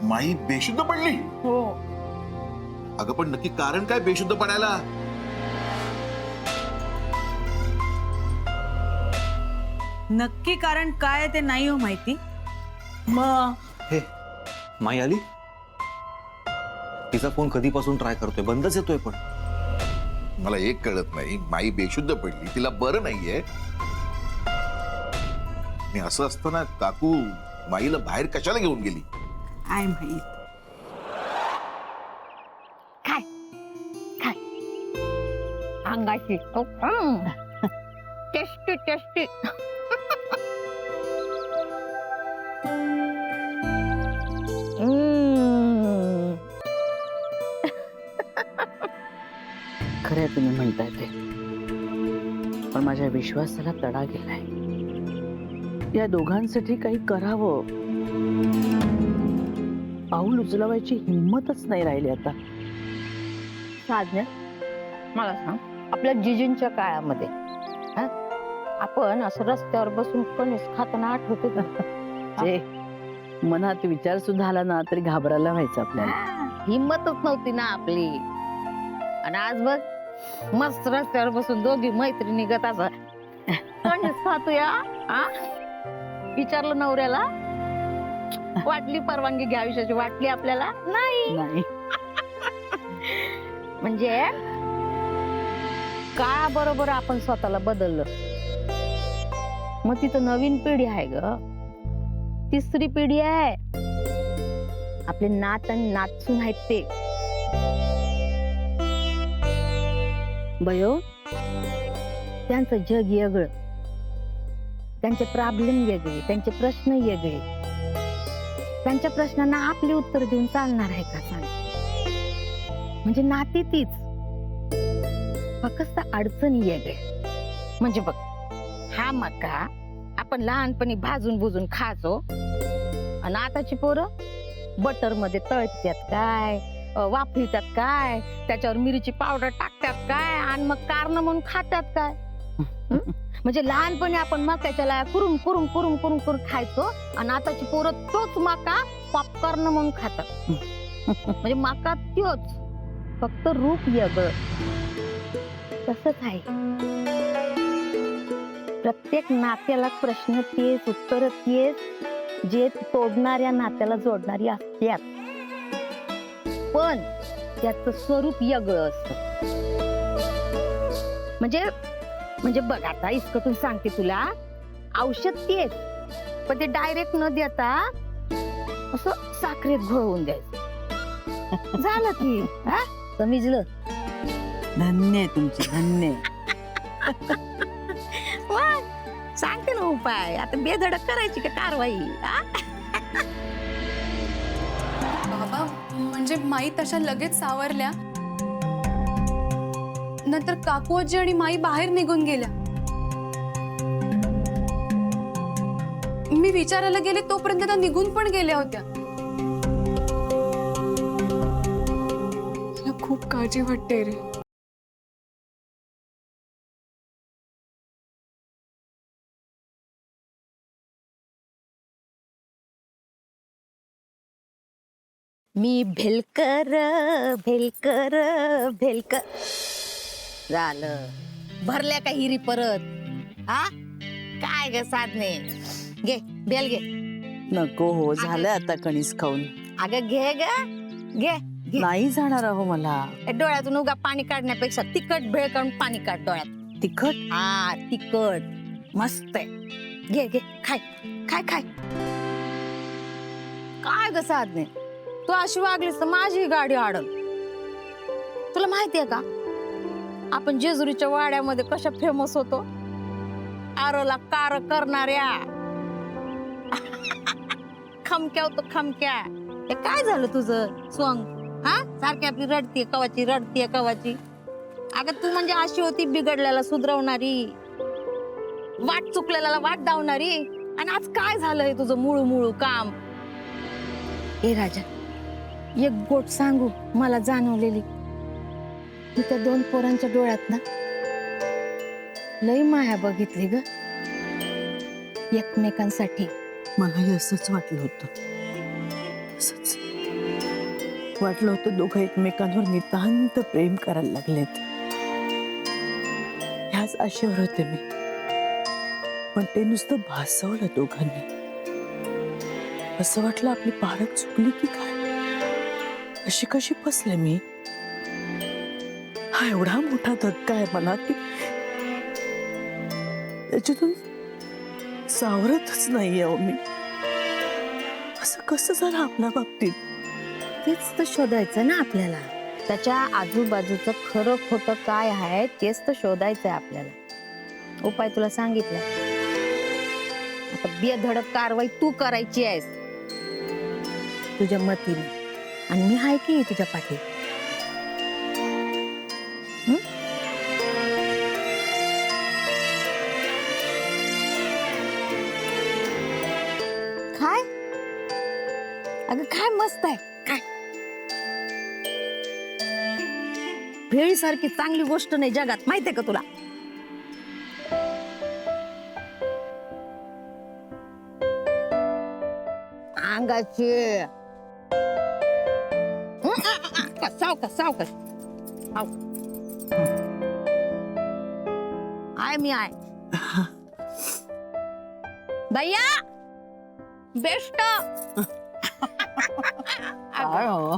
माई बेशुद्ध पडली? हो. अगं पण नक्की कारण काय बेशुद्ध पडायला? नक्की कारण काय ते नाही हो माहिती. मग हे माई आली? तिचा फोन कधीपासून ट्राय करतोय, बंदच येतोय. पण मला एक कळत नाही, माई बेशुद्ध पडली, तिला बरं नाहीये. मी असं असताना काकू माईला बाहेर कशाला घेऊन गेली? काय माहित. काय काय अंगाची टेस्टी टेस्टी. खरंय तुम्ही म्हणताय ते, पण माझ्या विश्वासाला तडा गेलाय. या दोघांसाठी काही करावं, पाऊल उचलवायची हिंमतच नाही राहिली आता. साधने मला सांग, आपल्या जिजूंच्या काळामध्ये आपण असं रस्त्यावर बसून कणीस खाताना आठवते का? जे मनात विचार सुद्धा आला ना तरी घाबरायला व्हायचं आपल्याला. हिंमतच नव्हती ना आपली. आणि आज बघ मस्त रस्त्यावर बसून दोघी मैत्रिणी गत असं कणीस खातोया. विचारलं नवऱ्याला, वाटली परवानगी घ्या आयुष्याची, वाटली आपल्याला नाही. म्हणजे काळाबरोबर आपण स्वतःला बदललं. मग तिथं नवीन पिढी आहे ग, तिसरी पिढी आहे. आपले नात आणि नातसून आहेत ते. बयो, त्यांचं जग वेगळं, त्यांचे प्रॉब्लेम वेगळे, त्यांचे प्रश्न वेगळे. त्यांच्या प्रश्नांना आपली उत्तर देऊन चालणार आहे का सांग? म्हणजे नाती तीच, फक्त अडचणी वेगळे. म्हणजे बघ, हा मका आपण लहानपणी भाजून बुजून खायचो, आणि आताची पोरं बटर मध्ये तळतात काय, वाफळतात काय, त्याच्यावर मिरची पावडर टाकतात काय, आणि मग कारण म्हणून खातात काय. म्हणजे लहानपणी आपण मक्याच्या लाया कुरुम कुरुम कुरुम कुरुम करून खायचो, आणि आताची पोरं तोच मका पॉपकॉर्न म्हणून खातात. म्हणजे मका तोच, फक्त रूप वेगळं. तसंच आहे प्रत्येक नात्याला. प्रश्न तेच, उत्तर तेच, जे तोडणाऱ्या नात्याला जोडणारी असतात, पण त्याचं स्वरूप वेगळं असतं. म्हणजे बघ, आता इसकटून सांगते तुला, औषध तेच, पण ते डायरेक्ट न देता असं साखरेत घोळवून द्यायचं. झालं की समजलं? धन्य आहे तुमची, धन्य. सांगते ना उपाय, आता बेधडक करायची का कारवाई? बाबा, म्हणजे माई तशा लगेच सावरल्या, नंतर काकू आजी आणि माई बाहेर निघून गेल्या. मी विचारायला गेले तोपर्यंत त्या निघून पण गेल्या होत्या. मला खूप काळजी वाटते रे. मी भेलकर भेलकर भेलकर. झालं, भरल्या का हिरी परत? काय ग साधने, घे भेल घे. नको हो, झालं आता कणीस खाऊन. अगं घे ग, घे. नाही जाणार अहो मला. डोळ्यातून उगा पाणी काढण्यापेक्षा तिखट भेळ काढून पाणी काढ डोळ्यात. तिखट? तिखट मस्त आहे. घे घे, खाय खाय खाय. काय ग साधने, तू अशी वागलीस तर माझी गाडी अडल. तुला माहितीये का, आपण जेजुरीच्या वाड्यामध्ये कशा फेमस होतो? आरोला कार करणाऱ्या. खमक्या होतो खमक्या. हे काय झालं तुझं स्वांग? सारखी आपली रडतीये कवाची. अगं तू म्हणजे अशी होती बिघडल्याला सुधरवणारी, वाट चुकलेल्याला वाट दावणारी, आणि आज काय झालंय तुझं मुळू काम? ए राजा, एक गोट सांगू मला जाणवलेली. मी त्या दोन पोरांच्या डोळ्यात ना लई माया बघितली ग, एकमेकांसाठी. मलाही असंच वाटलं होतं. वाटलं होतं दोघं एकमेकांवर नितांत प्रेम करायला लागलेत. ह्याच आशेवर होते मी, पण ते नुसतं भासवलं दोघांनी. असं वाटलं आपली पारख चुकली की काय. अशी कशी फसले मी. हा एवढा मोठा धक्का आहे मला की त्याच्यातून सावरतच नाहीये हो मी. असं कसं झालं आपल्या बाबतीत. तेच तर शोधायचं ना आपल्याला. त्याच्या आजूबाजूचं खरं खोटं काय आहे तेच तर शोधायचंय आपल्याला. उपाय तुला सांगितलं. आता बेधडक कारवाई तू करायची आहेस तुझ्या मतीने, आणि मी आहे की तुझ्या पाठी. काय अगं काय मस्त आहे काय. भेळीसारखी चांगली गोष्ट नाही जगात, माहितीये का तुला. अंगाची सावकाश सावकाश. आय मी आय भैया बेस्ट. काय हो?